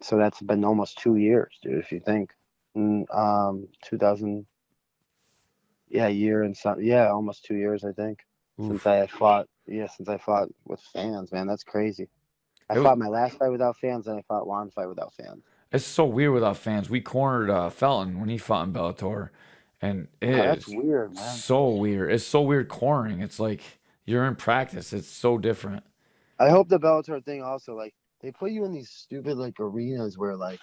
[SPEAKER 2] so that's been almost 2 years, dude. If you think, 2000, yeah, year and some, yeah, almost 2 years, I think, since
[SPEAKER 1] Oof.
[SPEAKER 2] I fought. Yeah, since I fought with fans, man, that's crazy. I
[SPEAKER 1] It was,
[SPEAKER 2] fought my last fight without fans, and I fought one fight without fans.
[SPEAKER 1] it's so weird without fans. We cornered Felton when he fought in Bellator, and it
[SPEAKER 2] Oh, that's
[SPEAKER 1] is
[SPEAKER 2] weird, man.
[SPEAKER 1] so weird. It's so weird cornering. It's like you're in practice. It's so different.
[SPEAKER 2] I hope the Bellator thing also, like, they put you in these stupid like arenas where like,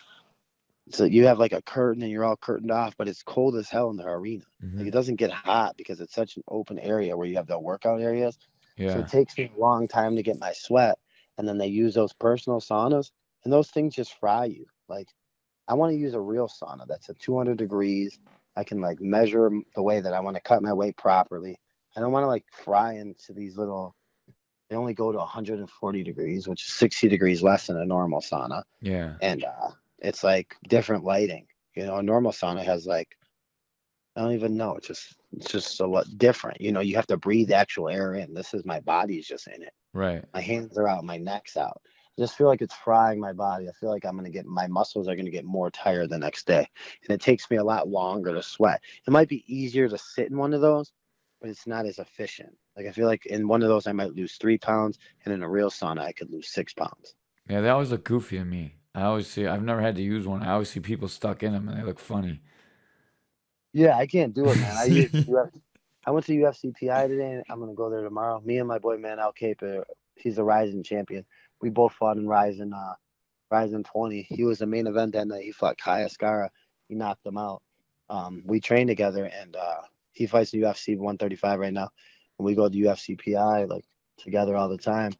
[SPEAKER 2] so you have like a curtain and you're all curtained off, but it's cold as hell in the arena. Like
[SPEAKER 1] Hmm.
[SPEAKER 2] it doesn't get hot because it's such an open area where you have the workout areas. So it
[SPEAKER 1] Yeah.
[SPEAKER 2] takes me a long time to get my sweat. And then they use those personal saunas, and those things just fry you. Like I want to use a real sauna that's at 200 degrees. I can like measure the way that I want to cut my weight properly. I don't want to like fry into these little. They only go to 140 degrees, which is 60 degrees less than a normal sauna,
[SPEAKER 1] Yeah.
[SPEAKER 2] and it's like different lighting. A normal sauna has like, I don't even know. It's just a lot different. You have to breathe actual air in. This is my body's just in it.
[SPEAKER 1] Right.
[SPEAKER 2] My hands are out, my neck's out. I just feel like it's frying my body. I feel like my muscles are gonna get more tired the next day, and it takes me a lot longer to sweat. It might be easier to sit in one of those, but it's not as efficient. Like I feel like in one of those I might lose 3 pounds, and in a real sauna I could lose 6 pounds.
[SPEAKER 1] Yeah. They always look goofy to me. I always see. I've never had to use one. I always see people stuck in them, and they look funny.
[SPEAKER 2] Yeah, I can't do it, man. I went to UFC PI today, and I'm gonna go there tomorrow. Me and my boy Manal Cape, he's a Rising champion. We both fought in Rising 20. He was the main event that night. He fought Kai Ascara. He knocked him out. We train together, and he fights in UFC 135 right now. And we go to UFC PI like together all the time.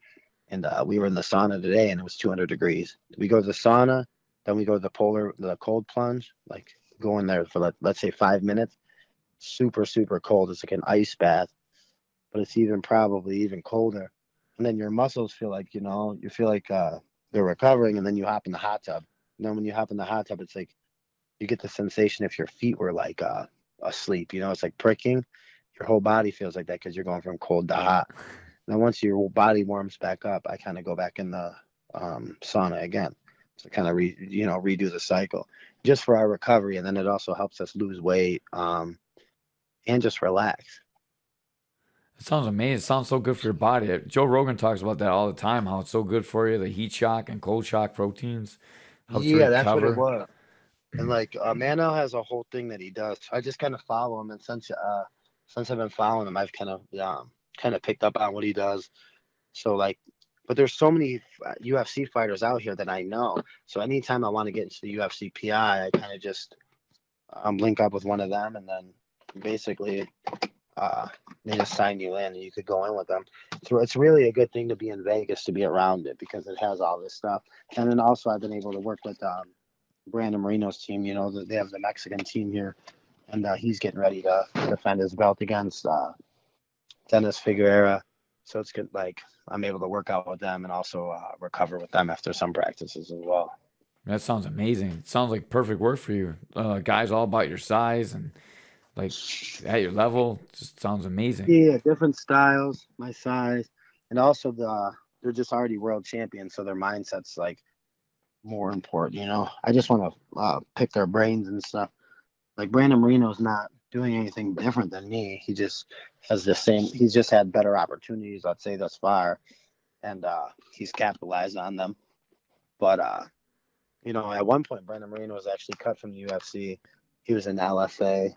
[SPEAKER 2] And we were in the sauna today, and it was 200 degrees. We go to the sauna, then we go to the cold plunge, like go in there for let's say 5 minutes. Super, super cold. It's like an ice bath, but it's probably even colder. And then your muscles feel like, you feel like they're recovering, and then you hop in the hot tub. And then when you hop in the hot tub, it's like you get the sensation if your feet were like asleep. It's like pricking. Your whole body feels like that because you're going from cold to hot. And then once your body warms back up, I kind of go back in the sauna again to kind of redo the cycle just for our recovery. And then it also helps us lose weight and just relax.
[SPEAKER 1] It sounds amazing. It sounds so good for your body. Joe Rogan talks about that all the time. How it's so good for you. The heat shock and cold shock proteins helps you
[SPEAKER 2] Yeah, that's what it
[SPEAKER 1] recover.
[SPEAKER 2] was. And like Mano has a whole thing that he does. I just kind of follow him, and since I've been following him, I've kind of picked up on what he does. So like, but there's so many UFC fighters out here that I know. So anytime I want to get into the UFC PI, I kind of just link up with one of them, and then basically uh, they just sign you in, and you could go in with them. So it's really a good thing to be in Vegas to be around it because it has all this stuff. And then also I've been able to work with Brandon Marino's team. They have the Mexican team here, and he's getting ready to defend his belt against Dennis Figueroa. So it's good. Like I'm able to work out with them and also recover with them after some practices as well.
[SPEAKER 1] That sounds amazing. It sounds like perfect work for you. Guys all about your size and like at your level. Just sounds amazing.
[SPEAKER 2] Yeah, different styles, my size, and also they're just already world champions, so their mindset's like more important. I just want to pick their brains and stuff. Like Brandon Marino's not doing anything different than me. He just has the same. He's just had better opportunities, I'd say, thus far, and he's capitalized on them. But at one point, Brandon Marino was actually cut from the UFC. He was in LFA.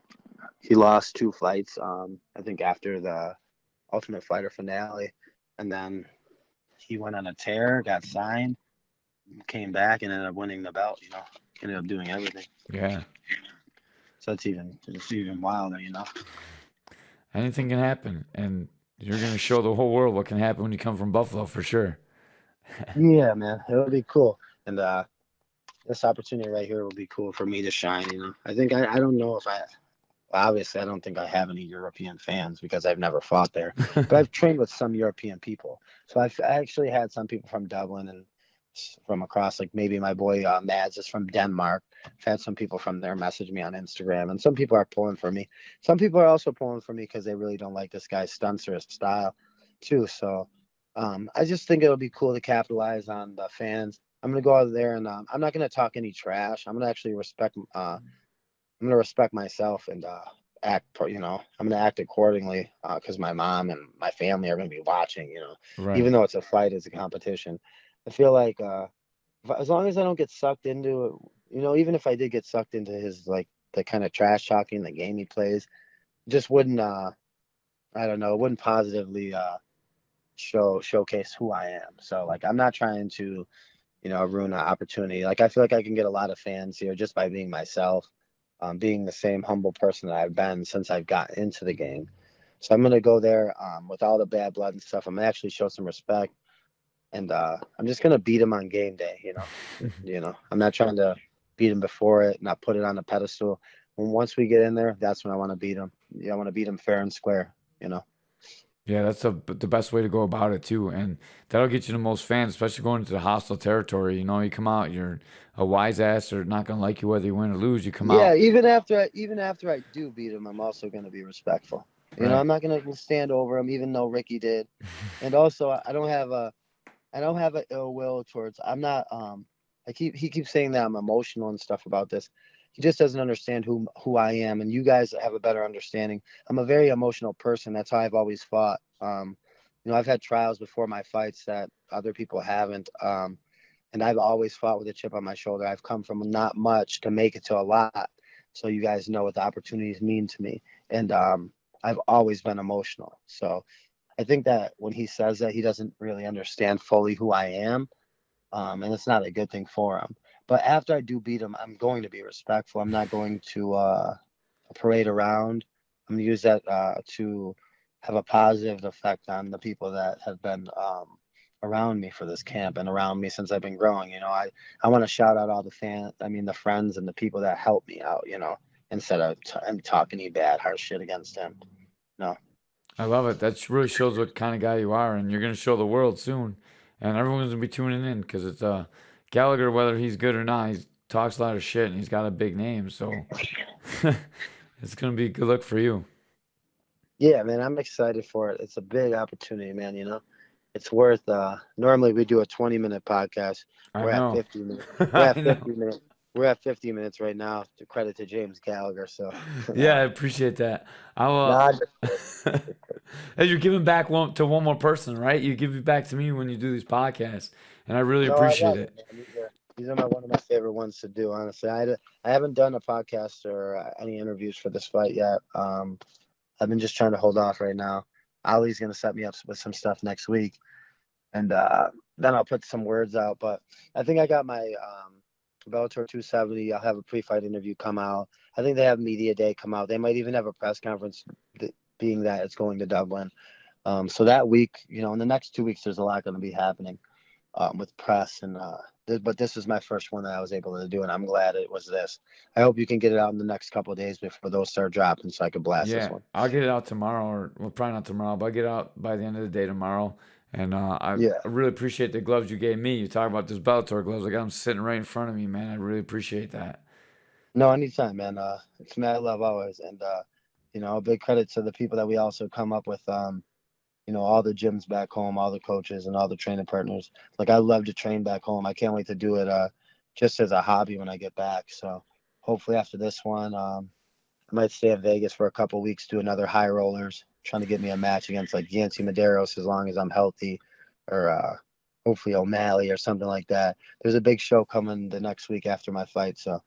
[SPEAKER 2] He lost 2 fights. I think after the Ultimate Fighter finale, and then he went on a tear, got signed, came back, and ended up winning the belt. Ended up doing everything.
[SPEAKER 1] Yeah.
[SPEAKER 2] So it's even wilder, you know.
[SPEAKER 1] Anything can happen, and you're gonna show the whole world what can happen when you come from Buffalo for sure.
[SPEAKER 2] Yeah, man, it'll be cool. And this opportunity right here will be cool for me to shine. You know, I think I don't know if I obviously I don't think I have any European fans because I've never fought there, but I've trained with some European people. So I actually had some people from Dublin and from across, like maybe my boy Mads is from Denmark. I've had some people from there message me on Instagram, and some people are pulling for me. Some people are also pulling for me because they really don't like this guy's stunts or his style, too. So I just think it'll be cool to capitalize on the fans. I'm gonna go out there and I'm not gonna talk any trash. I'm gonna actually respect. I'm gonna respect myself and act. You know, I'm gonna act accordingly because my mom and my family are gonna be watching. You know,
[SPEAKER 1] Right.
[SPEAKER 2] even though it's a fight, it's a competition. I feel like as long as I don't get sucked into it, you know, even if I did get sucked into his like the kind of trash talking, the game he plays, just wouldn't. I don't know. It wouldn't positively showcase who I am. So like, I'm not trying to ruin an opportunity. Like I feel like I can get a lot of fans here just by being myself, being the same humble person that I've been since I've got into the game. So I'm gonna go there with all the bad blood and stuff. I'm gonna actually show some respect, and I'm just gonna beat him on game day. I'm not trying to beat him before it, not put it on a pedestal. Once we get in there, that's when I want to beat him. Yeah, I want to beat him fair and square. You know.
[SPEAKER 1] Yeah, that's the best way to go about it too, and that'll get you the most fans, especially going into the hostile territory. You know, you come out, you're a wise ass. They're not gonna like you whether you win or lose. You come
[SPEAKER 2] Yeah,
[SPEAKER 1] out,
[SPEAKER 2] even after I do beat him, I'm also going to be respectful. You know,
[SPEAKER 1] right?
[SPEAKER 2] I'm not going to stand over him, even though Ricky did. And also, I don't have a ill will towards. I'm not. He keeps saying that I'm emotional and stuff about this. He just doesn't understand who I am, and you guys have a better understanding. I'm a very emotional person. That's how I've always fought. I've had trials before my fights that other people haven't. And I've always fought with a chip on my shoulder. I've come from not much to make it to a lot. So you guys know what the opportunities mean to me. And I've always been emotional. So I think that when he says that, he doesn't really understand fully who I am. And it's not a good thing for him. But after I do beat him, I'm going to be respectful. I'm not going to parade around. I'm going to use that to have a positive effect on the people that have been around me for this camp and around me since I've been growing. I want to shout out all the friends and the people that helped me out, instead of talking any bad, harsh shit against him. No.
[SPEAKER 1] I love it. That really shows what kind of guy you are, and you're gonna show the world soon, and everyone's gonna be tuning in because it's Gallagher, whether he's good or not. He talks a lot of shit, and he's got a big name, so it's gonna be a good look for you.
[SPEAKER 2] Yeah, man, I'm excited for it. It's a big opportunity, man, It's worth normally we do a 20-minute podcast.
[SPEAKER 1] I
[SPEAKER 2] We're at
[SPEAKER 1] know.
[SPEAKER 2] 50 minutes. We're
[SPEAKER 1] I
[SPEAKER 2] at
[SPEAKER 1] know.
[SPEAKER 2] 50 minutes. We're at 50 minutes right now, to credit to James Gallagher. So
[SPEAKER 1] Yeah, I appreciate that. I'll
[SPEAKER 2] nah,
[SPEAKER 1] hey, you're giving back one more person, right? You give it back to me when you do these podcasts, and I really
[SPEAKER 2] no, I
[SPEAKER 1] appreciate
[SPEAKER 2] love it,
[SPEAKER 1] it.
[SPEAKER 2] man. These are one of my favorite ones to do, honestly. I haven't done a podcast or any interviews for this fight yet. I've been just trying to hold off right now. Ali's gonna set me up with some stuff next week, and then I'll put some words out. But I think I got my Bellator 270. I'll have a pre-fight interview come out. I think they have media day come out. They might even have a press conference, being that it's going to Dublin. So that week, in the next 2 weeks, there's a lot going to be happening with press and. But this is my first one that I was able to do, and I'm glad it was this. I hope you can get it out in the next couple of days before those start dropping, so I can blast this
[SPEAKER 1] Yeah,
[SPEAKER 2] one.
[SPEAKER 1] I'll get it out tomorrow, or well, probably not tomorrow, but I'll get it out by the end of the day tomorrow. And
[SPEAKER 2] Yeah.
[SPEAKER 1] I really appreciate the gloves you gave me. You talk about this Bellator gloves. I got them sitting right in front of me, man. I really appreciate that.
[SPEAKER 2] No, anytime, man. It's mad love always, and a big credit to the people that we also come up with. All the gyms back home, all the coaches, and all the training partners. Like I love to train back home. I can't wait to do it just as a hobby when I get back. So hopefully after this one, I might stay in Vegas for a couple weeks, do another high rollers, trying to get me a match against like Yancy Medeiros as long as I'm healthy, or hopefully O'Malley or something like that. There's a big show coming the next week after my fight, so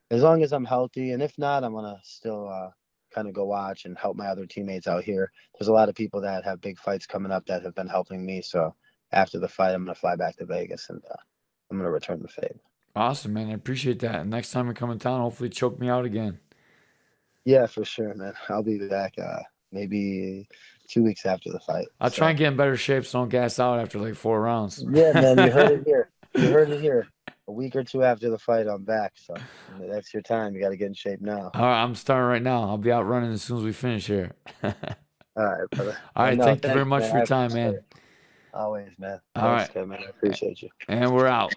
[SPEAKER 2] as long as I'm healthy, and if not, I'm gonna still kind of go watch and help my other teammates out here. There's a lot of people that have big fights coming up that have been helping me, so after the fight, I'm gonna fly back to Vegas and I'm gonna return the favor.
[SPEAKER 1] Awesome, man. I appreciate that. And next time I come in town, hopefully choke me out again.
[SPEAKER 2] Yeah, for sure, man. I'll be back maybe 2 weeks after the fight.
[SPEAKER 1] I'll
[SPEAKER 2] So
[SPEAKER 1] try and get in better shape so don't gas out after like 4 rounds.
[SPEAKER 2] yeah, man, you heard it here. You heard it here. A week or two after the fight, I'm back. So that's your time. You got to get in shape now.
[SPEAKER 1] All right, I'm starting right now. I'll be out running as soon as we finish here. All
[SPEAKER 2] All right, brother.
[SPEAKER 1] right,
[SPEAKER 2] No,
[SPEAKER 1] thank you very
[SPEAKER 2] thanks,
[SPEAKER 1] much
[SPEAKER 2] man.
[SPEAKER 1] for
[SPEAKER 2] I
[SPEAKER 1] your time,
[SPEAKER 2] appreciate
[SPEAKER 1] man.
[SPEAKER 2] it. Always, man.
[SPEAKER 1] All
[SPEAKER 2] Thanks,
[SPEAKER 1] right,
[SPEAKER 2] Kevin. I appreciate you.
[SPEAKER 1] and we're out.